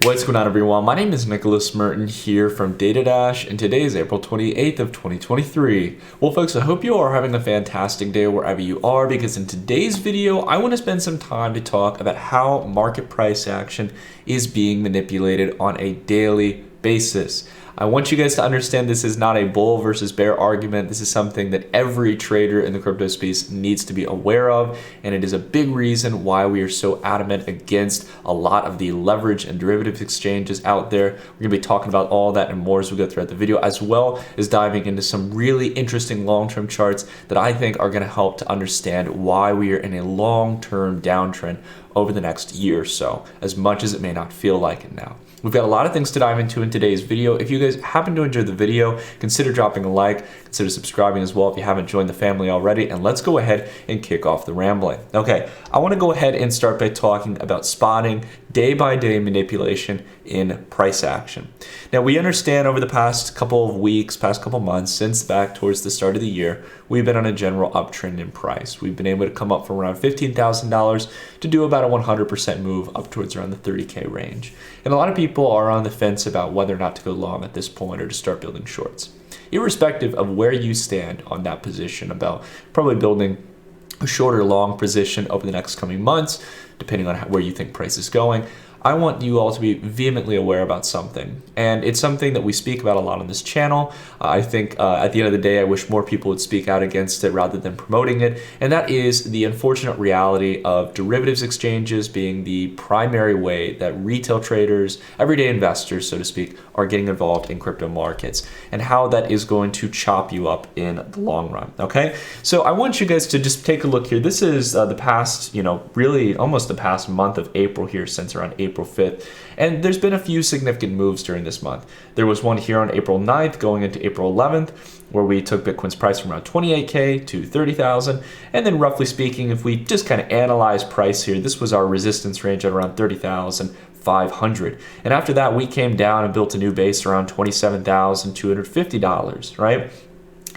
What's going on, everyone? My name is Nicholas Merton here from DataDash, and today is April 28th of 2023. Well, folks, I hope you are having a fantastic day wherever you are, because in today's video, I want to spend some time to talk about how market price action is being manipulated on a daily basis. I want you guys to understand this is not a bull versus bear argument. This is something that every trader in the crypto space needs to be aware of, and it is a big reason why we are so adamant against a lot of the leverage and derivatives exchanges out there. We're going to be talking about all that and more as we go throughout the video, as well as diving into some really interesting long-term charts that I think are going to help to understand why we are in a long-term downtrend over the next year or so, as much as it may not feel like it now. We've got a lot of things to dive into in today's video. If you guys happen to enjoy the video, consider dropping a like, consider subscribing as well if you haven't joined the family already, and let's go ahead and kick off the rambling. Okay, I want to go ahead and start by talking about spotting day-by-day manipulation in price action. Now, we understand over the past couple of weeks, past couple months, since back towards the start of the year, we've been on a general uptrend in price. We've been able to come up from around $15,000 to do about a 100% move up towards around the 30K range. And a lot of people are on the fence about whether or not to go long at this point or to start building shorts. Irrespective of where you stand on that position about probably building a short or long position over the next coming months, depending on where you think price is going, I want you all to be vehemently aware about something. And it's something that we speak about a lot on this channel. I think at the end of the day, I wish more people would speak out against it rather than promoting it. And that is the unfortunate reality of derivatives exchanges being the primary way that retail traders, everyday investors, so to speak, are getting involved in crypto markets, and how that is going to chop you up in the long run, okay? So I want you guys to just take a look here. This is the past, really almost the past month of April here, since around April 5th. And there's been a few significant moves during this month. There was one here on April 9th going into April 11th, where we took Bitcoin's price from around 28K to 30,000. And then roughly speaking, if we just kind of analyze price here, this was our resistance range at around 30,500. And after that, we came down and built a new base around $27,250, right?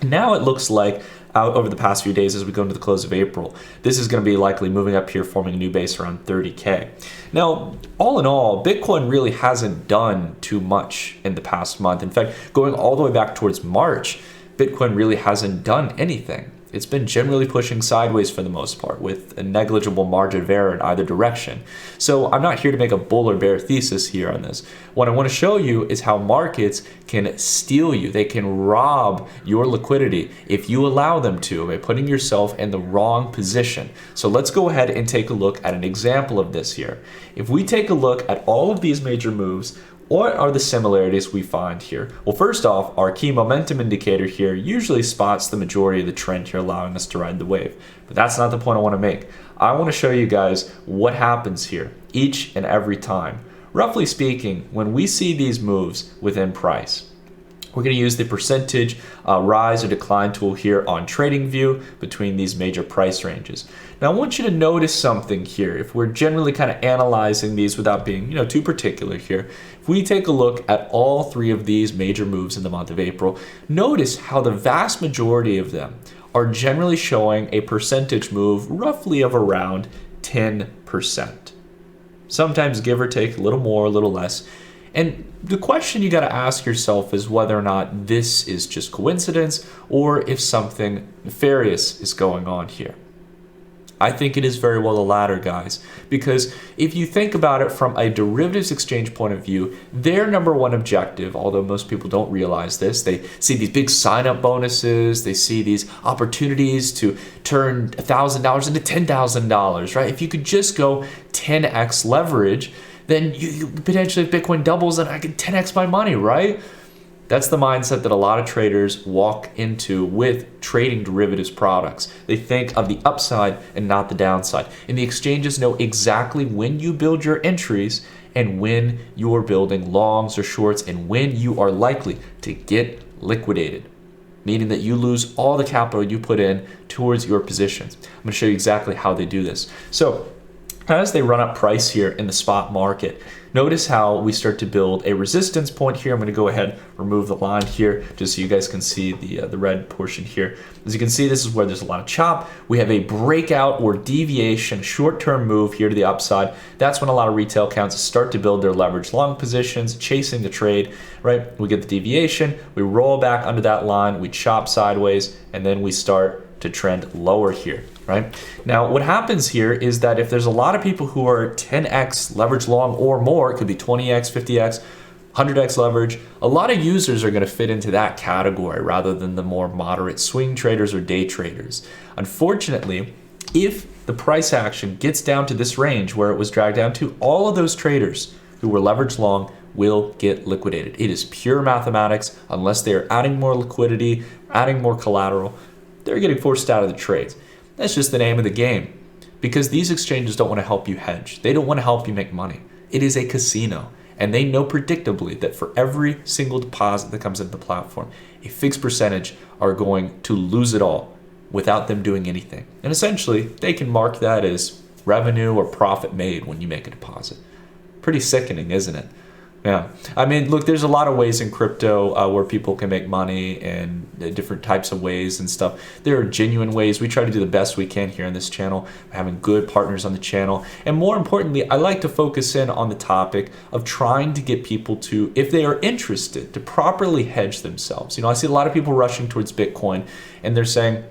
Now it looks like out over the past few days as we go into the close of April, this is going to be likely moving up here, forming a new base around 30K. Now, all in all, Bitcoin really hasn't done too much in the past month. In fact, going all the way back towards March, Bitcoin really hasn't done anything. It's been generally pushing sideways for the most part, with a negligible margin of error in either direction. So I'm not here to make a bull or bear thesis here on this. What I want to show you is how markets can steal you. They can rob your liquidity if you allow them to, by putting yourself in the wrong position. So let's go ahead and take a look at an example of this here. If we take a look at all of these major moves, what are the similarities we find here? Well, first off, our key momentum indicator here usually spots the majority of the trend here, allowing us to ride the wave. But that's not the point I want to make. I want to show you guys what happens here each and every time. Roughly speaking, when we see these moves within price, we're going to use the percentage rise or decline tool here on TradingView between these major price ranges. Now, I want you to notice something here. If we're generally kind of analyzing these without being too particular here, if we take a look at all three of these major moves in the month of April, notice how the vast majority of them are generally showing a percentage move roughly of around 10%. Sometimes give or take a little more, a little less. And the question you got to ask yourself is whether or not this is just coincidence or if something nefarious is going on here. I think it is very well the latter, guys, because if you think about it from a derivatives exchange point of view, their number one objective, although most people don't realize this, they see these big sign-up bonuses, they see these opportunities to turn $1,000 into $10,000, right? If you could just go 10x leverage, then you potentially, if Bitcoin doubles, then I can 10x my money, right? That's the mindset that a lot of traders walk into with trading derivatives products. They think of the upside and not the downside. And the exchanges know exactly when you build your entries and when you're building longs or shorts and when you are likely to get liquidated, meaning that you lose all the capital you put in towards your positions. I'm going to show you exactly how they do this. So as they run up price here in the spot market, notice how we start to build a resistance point here. I'm going to go ahead, remove the line here, just so you guys can see the red portion here. As you can see, this is where there's a lot of chop. We have a breakout or deviation, short-term move here to the upside. That's when a lot of retail accounts start to build their leverage long positions, chasing the trade, right? We get the deviation, we roll back under that line, we chop sideways, and then we start to trend lower here, right? Now, what happens here is that if there's a lot of people who are 10x leverage long or more, it could be 20x, 50x, 100x leverage, a lot of users are going to fit into that category rather than the more moderate swing traders or day traders. Unfortunately, if the price action gets down to this range where it was dragged down to, all of those traders who were leverage long will get liquidated. It is pure mathematics. Unless they are adding more liquidity, adding more collateral, they're getting forced out of the trades. That's just the name of the game, because these exchanges don't want to help you hedge. They don't want to help you make money. It is a casino, and they know predictably that for every single deposit that comes into the platform, a fixed percentage are going to lose it all without them doing anything. And essentially, they can mark that as revenue or profit made when you make a deposit. Pretty sickening, isn't it? Yeah, I mean, look, there's a lot of ways in crypto where people can make money in different types of ways and stuff. There are genuine ways. We try to do the best we can here on this channel, having good partners on the channel. And more importantly, I like to focus in on the topic of trying to get people to, if they are interested, to properly hedge themselves. You know, I see a lot of people rushing towards Bitcoin and they're saying,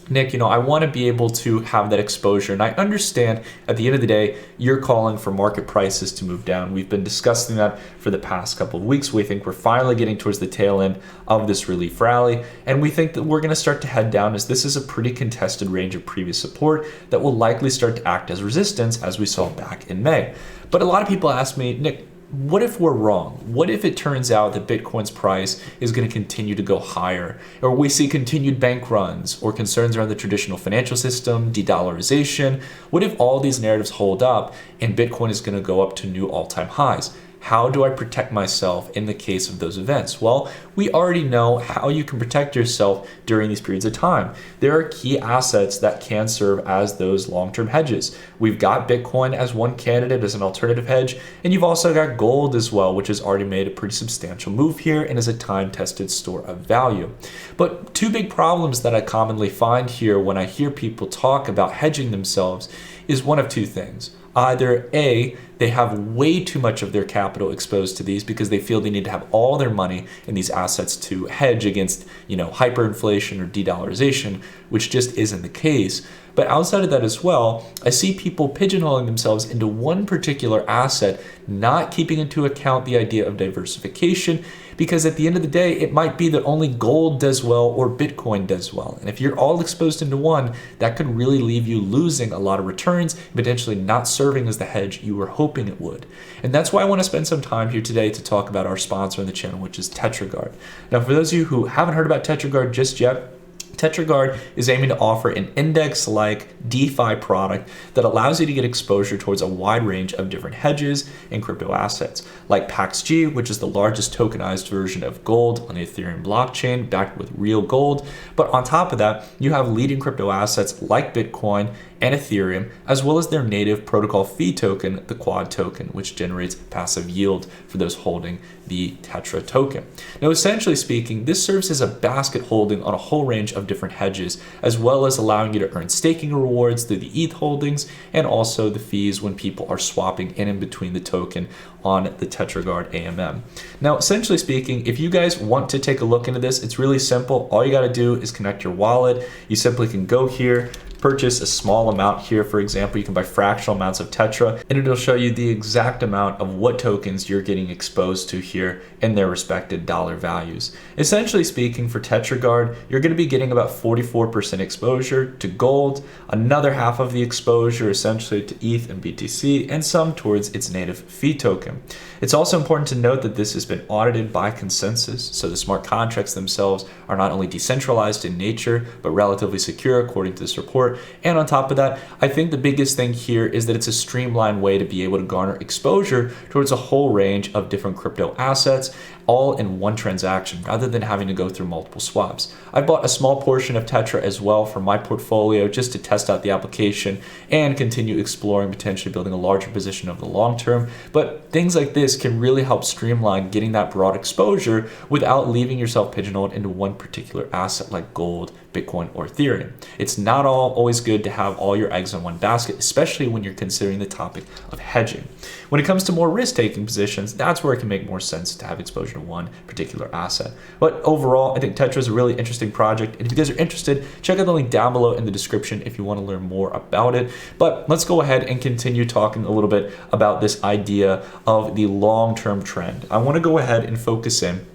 Nick, I want to be able to have that exposure. And I understand at the end of the day, you're calling for market prices to move down. We've been discussing that for the past couple of weeks. We think we're finally getting towards the tail end of this relief rally. And we think that we're going to start to head down, as this is a pretty contested range of previous support that will likely start to act as resistance, as we saw back in May. But a lot of people ask me, Nick, what if we're wrong? What if it turns out that Bitcoin's price is going to continue to go higher? Or we see continued bank runs or concerns around the traditional financial system, de-dollarization? What if all these narratives hold up and Bitcoin is going to go up to new all-time highs? How do I protect myself in the case of those events? Well, we already know how you can protect yourself during these periods of time. There are key assets that can serve as those long-term hedges. We've got Bitcoin as one candidate, as an alternative hedge, and you've also got gold as well, which has already made a pretty substantial move here and is a time-tested store of value. But two big problems that I commonly find here when I hear people talk about hedging themselves is one of two things. Either A, they have way too much of their capital exposed to these because they feel they need to have all their money in these assets to hedge against, hyperinflation or de-dollarization, which just isn't the case. But outside of that as well, I see people pigeonholing themselves into one particular asset, not keeping into account the idea of diversification, because at the end of the day, it might be that only gold does well or Bitcoin does well. And if you're all exposed into one, that could really leave you losing a lot of returns, potentially not serving as the hedge you were hoping it would. And that's why I want to spend some time here today to talk about our sponsor on the channel, which is Tetragard. Now, for those of you who haven't heard about Tetragard just yet, Tetragard is aiming to offer an index-like DeFi product that allows you to get exposure towards a wide range of different hedges and crypto assets, like PaxG, which is the largest tokenized version of gold on the Ethereum blockchain, backed with real gold. But on top of that, you have leading crypto assets like Bitcoin and Ethereum, as well as their native protocol fee token, the Quad token, which generates passive yield for those holding the Tetra token. Now, essentially speaking, this serves as a basket holding on a whole range of different hedges, as well as allowing you to earn staking rewards through the ETH holdings and also the fees when people are swapping in and between the token on the Tetragard AMM. Now, essentially speaking, if you guys want to take a look into this, it's really simple. All you got to do is connect your wallet. You simply can go here, purchase a small amount here. For example, you can buy fractional amounts of Tetra, and it'll show you the exact amount of what tokens you're getting exposed to here in their respected dollar values. Essentially speaking, for Tetragard, you're going to be getting about 44% exposure to gold, another half of the exposure essentially to ETH and BTC, and some towards its native fee token. It's also important to note that this has been audited by consensus, so the smart contracts themselves are not only decentralized in nature, but relatively secure according to this report. support. And on top of that, I think the biggest thing here is that it's a streamlined way to be able to garner exposure towards a whole range of different crypto assets, all in one transaction rather than having to go through multiple swaps. I bought a small portion of Tetra as well for my portfolio just to test out the application and continue exploring potentially building a larger position over the long term. But things like this can really help streamline getting that broad exposure without leaving yourself pigeonholed into one particular asset like gold, Bitcoin, or Ethereum. It's not always good to have all your eggs in one basket, especially when you're considering the topic of hedging. When it comes to more risk-taking positions, that's where it can make more sense to have exposure to one particular asset. But overall, I think Tetra is a really interesting project. And if you guys are interested, check out the link down below in the description if you want to learn more about it. But let's go ahead and continue talking a little bit about this idea of the long-term trend. I want to go ahead and focus in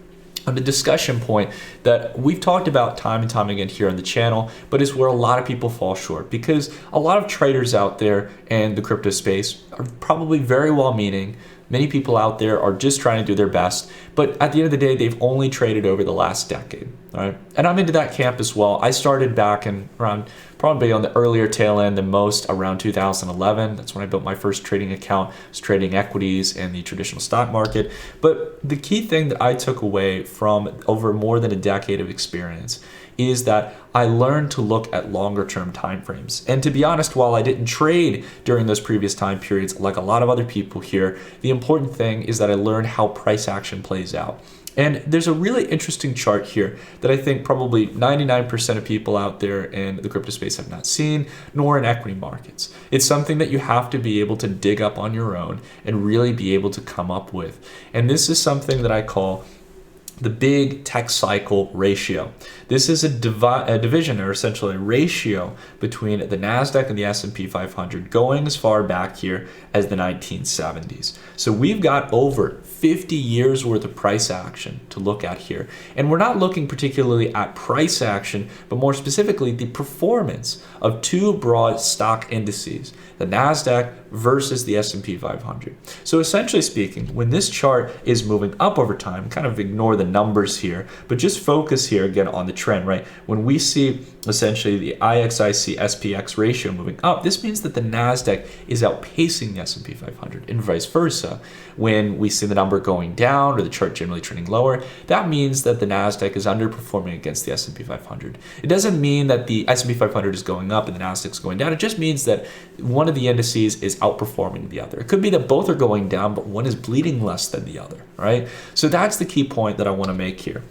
on the discussion point that we've talked about time and time again here on the channel, but is where a lot of people fall short, because a lot of traders out there in the crypto space are probably very well-meaning. Many people out there are just trying to do their best, but at the end of the day, they've only traded over the last decade, right? And I'm into that camp as well. I started back in around probably on the earlier tail end than most, around 2011. That's when I built my first trading account. I was trading equities and the traditional stock market. But the key thing that I took away from over more than a decade of experience is that I learned to look at longer term time frames. And to be honest, while I didn't trade during those previous time periods like a lot of other people here, the important thing is that I learned how price action plays out. And there's a really interesting chart here that I think probably 99% of people out there in the crypto space have not seen, nor in equity markets. It's something that you have to be able to dig up on your own and really be able to come up with. And this is something that I call the big tech cycle ratio. This is a division, or essentially a ratio, between the NASDAQ and the S&P 500 going as far back here as the 1970s. So we've got over 50 years worth of price action to look at here. And we're not looking particularly at price action, but more specifically the performance of two broad stock indices, the NASDAQ versus the S&P 500. So essentially speaking, when this chart is moving up over time, kind of ignore the numbers here, but just focus here again on the trend, right? When we see essentially the IXIC SPX ratio moving up, this means that the NASDAQ is outpacing the S&P 500 and vice versa. When we see the number going down or the chart generally trending lower, that means that the NASDAQ is underperforming against the S&P 500. It doesn't mean that the S&P 500 is going up and the NASDAQ is going down. It just means that one of the indices is outperforming the other. It could be that both are going down, but one is bleeding less than the other, right? So that's the key point that I want to make here.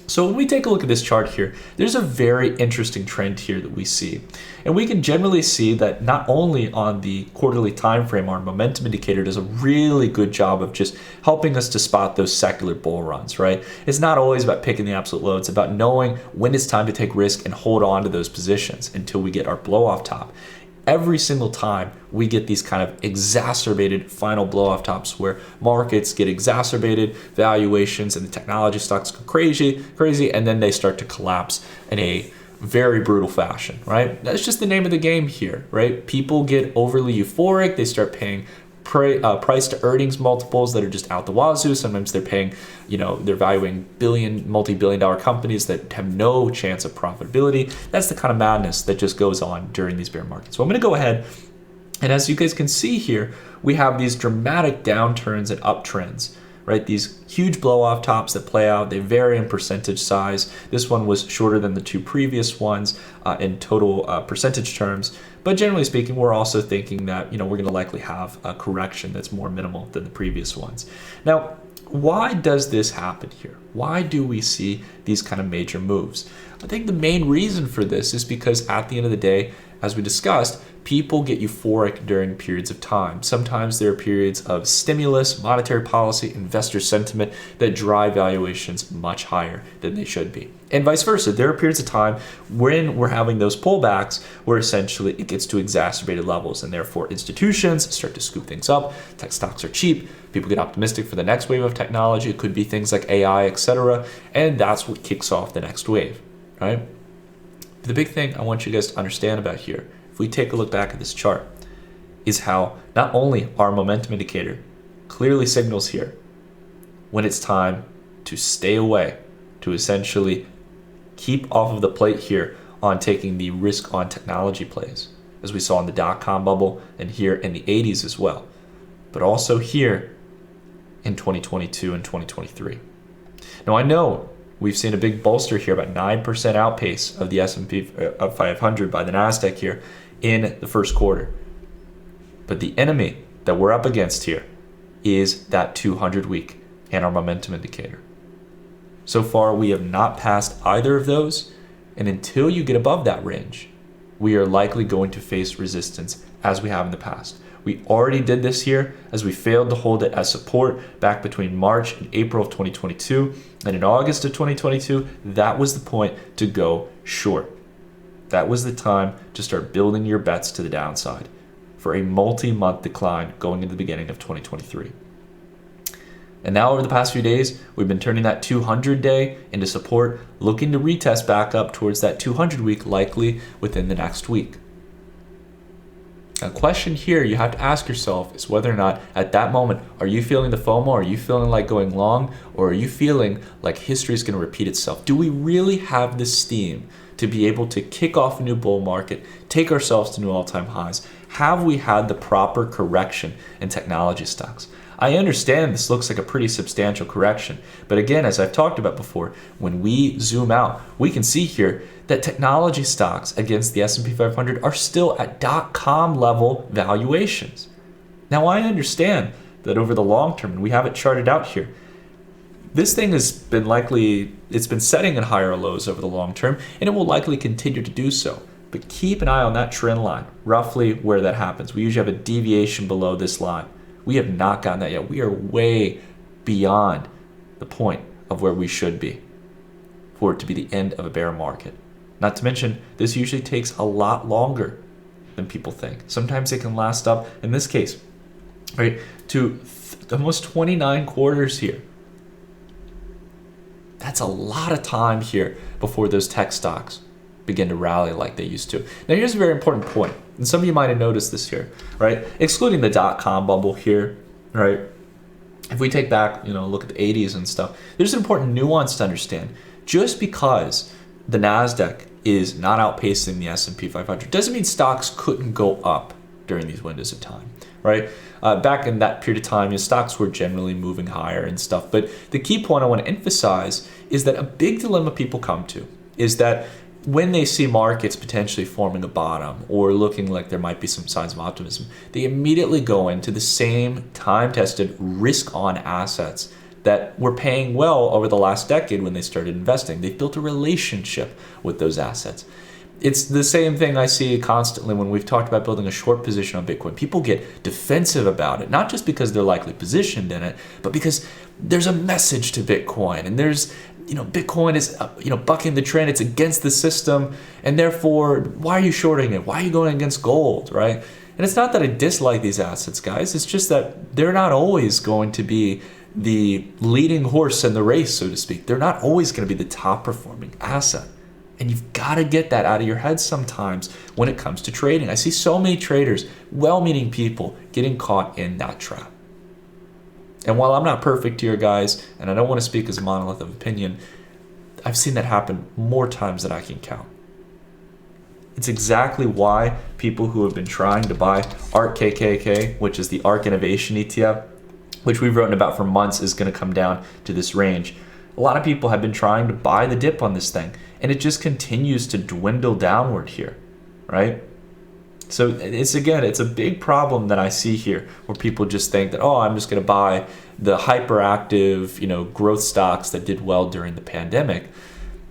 So when we take a look at this chart here, there's a very interesting trend here that we see. And we can generally see that not only on the quarterly time frame, our momentum indicator does a really good job of just helping us to spot those secular bull runs, right? It's not always about picking the absolute low. It's about knowing when it's time to take risk and hold on to those positions until we get our blow off top. Every single time we get these kind of exacerbated final blow-off tops where markets get exacerbated, valuations and the technology stocks go crazy, and then they start to collapse in a very brutal fashion, right? That's just the name of the game here, right? People get overly euphoric. They start paying price to earnings multiples that are just out the wazoo. Sometimes they're paying, they're valuing multi-billion dollar companies that have no chance of profitability. That's the kind of madness that just goes on during these bear markets. So I'm going to go ahead, and as you guys can see here, we have these dramatic downturns and uptrends, right? These huge blow-off tops that play out, they vary in percentage size. This one was shorter than the two previous ones in total percentage terms. But generally speaking, we're also thinking that, we're going to likely have a correction that's more minimal than the previous ones. Now, why does this happen here? Why do we see these kind of major moves? I think the main reason for this is because at the end of the day, as we discussed, people get euphoric during periods of time. Sometimes there are periods of stimulus, monetary policy, investor sentiment that drive valuations much higher than they should be. And vice versa. There are periods of time when we're having those pullbacks where essentially it gets to exacerbated levels, and therefore institutions start to scoop things up. Tech stocks are cheap. People get optimistic for the next wave of technology. It could be things like AI, etc. And that's what kicks off the next wave, right? The big thing I want you guys to understand about here, if we take a look back at this chart, is how not only our momentum indicator clearly signals here when it's time to stay away, to essentially keep off of the plate here on taking the risk on technology plays, as we saw in the dot-com bubble and here in the 80s as well, but also here in 2022 and 2023. Now I know we've seen a big bolster here, about 9% outpace of the S&P 500 by the NASDAQ here in the first quarter. But the enemy that we're up against here is that 200-week and our momentum indicator. So far, we have not passed either of those, and until you get above that range, we are likely going to face resistance as we have in the past. We already did this here as we failed to hold it as support back between March and April of 2022. And in August of 2022, that was the point to go short. That was the time to start building your bets to the downside for a multi-month decline going into the beginning of 2023. And now over the past few days, we've been turning that 200-day into support, looking to retest back up towards that 200-week likely within the next week. A question here you have to ask yourself is whether or not at that moment, are you feeling the FOMO? Are you feeling like going long? Or are you feeling like history is going to repeat itself? Do we really have the steam to be able to kick off a new bull market, take ourselves to new all-time highs? Have we had the proper correction in technology stocks? I understand this looks like a pretty substantial correction, but again, as I've talked about before, when we zoom out, we can see here that technology stocks against the S&P 500 are still at dot-com level valuations. Now, I understand that over the long term, and we have it charted out here, this thing has been it's been setting at higher lows over the long term, and it will likely continue to do so. But keep an eye on that trend line, roughly where that happens. We usually have a deviation below this line. We have not gotten that yet. We are way beyond the point of where we should be for it to be the end of a bear market. Not to mention, this usually takes a lot longer than people think. Sometimes it can last up, in this case, right, to almost 29 quarters here. That's a lot of time here before those tech stocks begin to rally like they used to. Now, here's a very important point, and some of you might have noticed this here, right? Excluding the dot-com bubble here, right? If we take back, look at the 80s and stuff, there's an important nuance to understand. Just because the NASDAQ is not outpacing the S&P 500 doesn't mean stocks couldn't go up during these windows of time, right? Back in that period of time, stocks were generally moving higher and stuff. But the key point I want to emphasize is that a big dilemma people come to is that when they see markets potentially forming a bottom or looking like there might be some signs of optimism, they immediately go into the same time-tested risk-on assets that were paying well over the last decade when they started investing. They've built a relationship with those assets. It's the same thing I see constantly when we've talked about building a short position on Bitcoin. People get defensive about it, not just because they're likely positioned in it, but because there's a message to Bitcoin, and there's Bitcoin is bucking the trend. It's against the system, and therefore, why are you shorting it? Why are you going against gold, right? And it's not that I dislike these assets, guys. It's just that they're not always going to be the leading horse in the race, so to speak. They're not always going to be the top performing asset. And you've got to get that out of your head sometimes when it comes to trading. I see so many traders, well-meaning people, getting caught in that trap. And while I'm not perfect here, guys, and I don't want to speak as a monolith of opinion, I've seen that happen more times than I can count. It's exactly why people who have been trying to buy ARK KKK, which is the ARK Innovation ETF, which we've written about for months, is going to come down to this range. A lot of people have been trying to buy the dip on this thing, and it just continues to dwindle downward here, right? So it's a big problem that I see here where people just think that, I'm just going to buy the hyperactive, growth stocks that did well during the pandemic.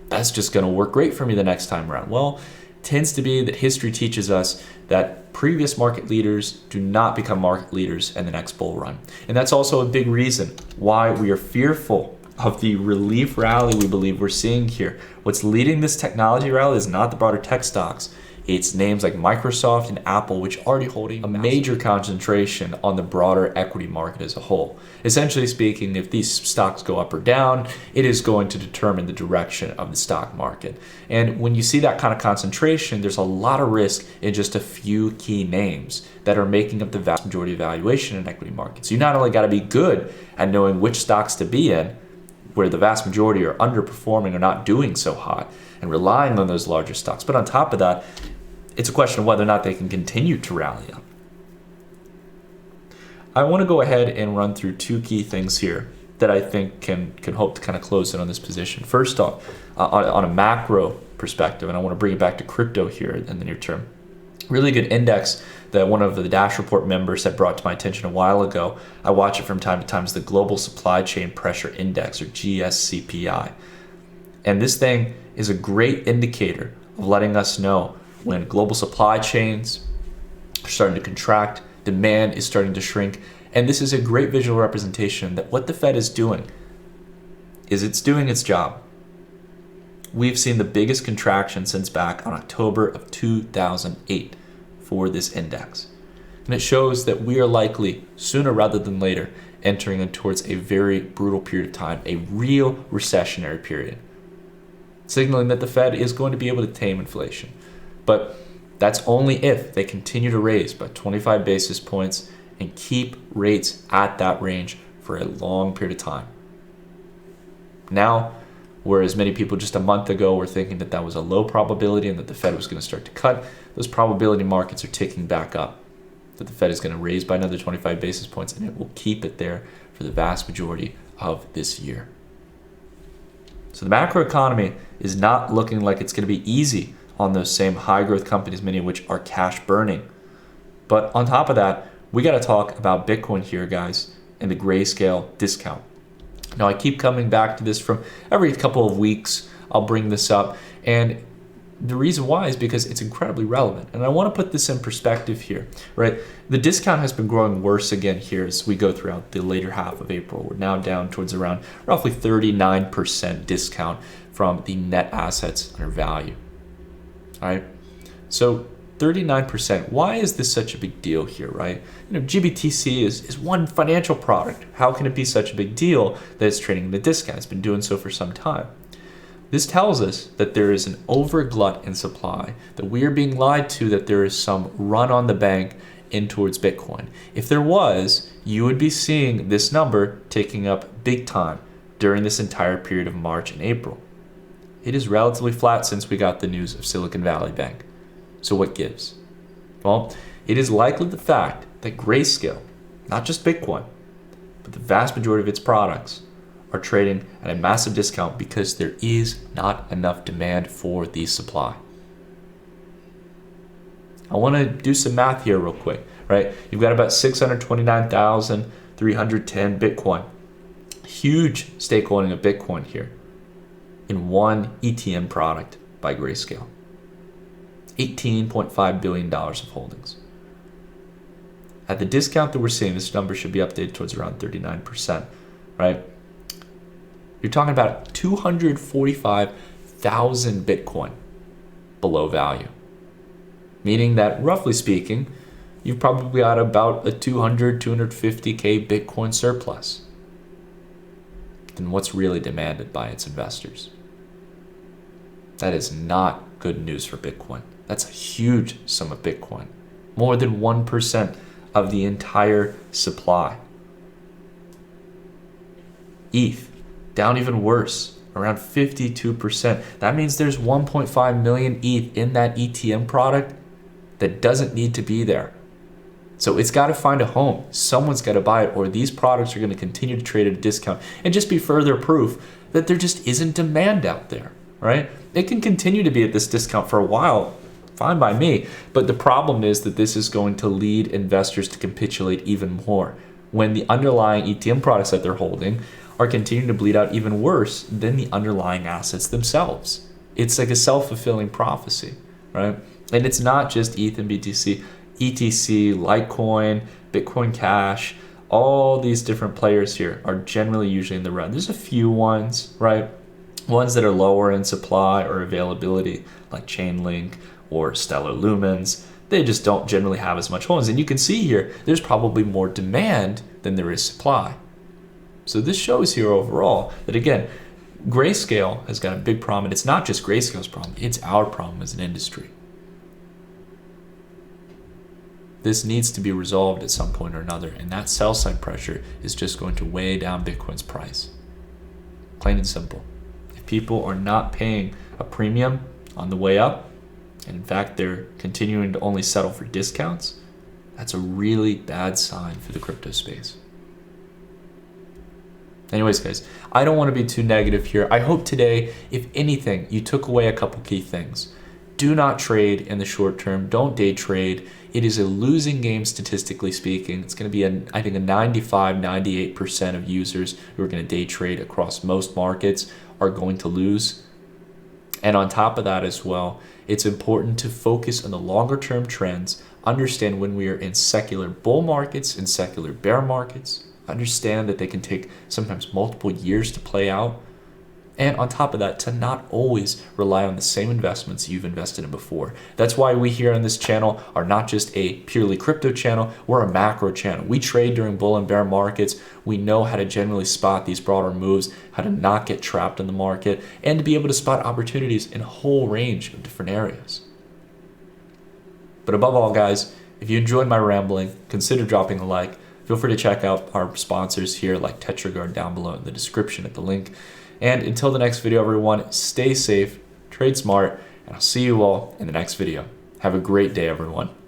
That's just going to work great for me the next time around. Well, it tends to be that history teaches us that previous market leaders do not become market leaders in the next bull run. And that's also a big reason why we are fearful of the relief rally we believe we're seeing here. What's leading this technology rally is not the broader tech stocks. It's names like Microsoft and Apple, which are already holding a major concentration on the broader equity market as a whole. Essentially speaking, if these stocks go up or down, it is going to determine the direction of the stock market. And when you see that kind of concentration, there's a lot of risk in just a few key names that are making up the vast majority of valuation in equity markets. You not only got to be good at knowing which stocks to be in, where the vast majority are underperforming or not doing so hot and relying on those larger stocks. But on top of that, it's a question of whether or not they can continue to rally up. I want to go ahead and run through two key things here that I think can hope to kind of close in on this position. First off, on a macro perspective, and I want to bring it back to crypto here in the near term. Really good index that one of the Dash Report members had brought to my attention a while ago. I watch it from time to time. Is the Global Supply Chain Pressure Index, or GSCPI. And this thing is a great indicator of letting us know when global supply chains are starting to contract, demand is starting to shrink. And this is a great visual representation that what the Fed is doing is it's doing its job. We've seen the biggest contraction since back on October of 2008 for this index. And it shows that we are likely, sooner rather than later, entering towards a very brutal period of time, a real recessionary period, signaling that the Fed is going to be able to tame inflation. But that's only if they continue to raise by 25 basis points and keep rates at that range for a long period of time. Now, whereas many people just a month ago were thinking that that was a low probability and that the Fed was going to start to cut, those probability markets are ticking back up. That the Fed is going to raise by another 25 basis points and it will keep it there for the vast majority of this year. So the macroeconomy is not looking like it's going to be easy on those same high growth companies, many of which are cash burning. But on top of that, we got to talk about Bitcoin here, guys, and the grayscale discount. Now, I keep coming back to this from every couple of weeks. I'll bring this up. And the reason why is because it's incredibly relevant. And I want to put this in perspective here, right? The discount has been growing worse again here as we go throughout the later half of April. We're now down towards around roughly 39% discount from the net assets under value. All right. So 39%. Why is this such a big deal here, right? GBTC is one financial product. How can it be such a big deal that it's trading at a discount? It's been doing so for some time. This tells us that there is an overglut in supply, that we are being lied to, that there is some run on the bank in towards Bitcoin. If there was, you would be seeing this number taking up big time during this entire period of March and April. It is relatively flat since we got the news of Silicon Valley Bank. So what gives? Well, it is likely the fact that Grayscale, not just Bitcoin, but the vast majority of its products are trading at a massive discount because there is not enough demand for the supply. I want to do some math here real quick, right? You've got about 629,310 Bitcoin. Huge stake holding of Bitcoin here in one ETN product by Grayscale. $18.5 billion of holdings. At the discount that we're seeing, this number should be updated towards around 39%, right? You're talking about 245,000 Bitcoin below value. Meaning that, roughly speaking, you've probably got about a 250K Bitcoin surplus. Then what's really demanded by its investors? That is not good news for Bitcoin. That's a huge sum of Bitcoin. More than 1% of the entire supply. ETH, down even worse, around 52%. That means there's 1.5 million ETH in that ETN product that doesn't need to be there. So it's got to find a home. Someone's got to buy it, or these products are going to continue to trade at a discount and just be further proof that there just isn't demand out there, right? It can continue to be at this discount for a while, fine by me, but the problem is that this is going to lead investors to capitulate even more when the underlying ETN products that they're holding are continuing to bleed out even worse than the underlying assets themselves. It's like a self-fulfilling prophecy, right? And it's not just ETH and BTC, ETC, Litecoin, Bitcoin Cash, all these different players here are generally usually in the run. There's a few ones, right? Ones that are lower in supply or availability, like Chainlink or Stellar Lumens. They just don't generally have as much holdings. And you can see here, there's probably more demand than there is supply. So this shows here overall that, again, Grayscale has got a big problem. And it's not just Grayscale's problem, it's our problem as an industry. This needs to be resolved at some point or another, and that sell side pressure is just going to weigh down Bitcoin's price. Plain and simple. If people are not paying a premium on the way up, and in fact they're continuing to only settle for discounts, that's a really bad sign for the crypto space. Anyways, guys, I don't want to be too negative here. I hope today, if anything, you took away a couple key things. Do not trade in the short term. Don't day trade. It is a losing game statistically speaking. It's going to be, I think, a 95-98% of users who are going to day trade across most markets are going to lose. And on top of that as well, it's important to focus on the longer term trends, understand when we are in secular bull markets and secular bear markets, understand that they can take sometimes multiple years to play out. And on top of that, to not always rely on the same investments you've invested in before. That's why we here on this channel are not just a purely crypto channel, we're a macro channel. We trade during bull and bear markets. We know how to generally spot these broader moves, how to not get trapped in the market, and to be able to spot opportunities in a whole range of different areas. But above all, guys, if you enjoyed my rambling, consider dropping a like. Feel free to check out our sponsors here like Tetragard down below in the description at the link. And until the next video, everyone, stay safe, trade smart, and I'll see you all in the next video. Have a great day, everyone.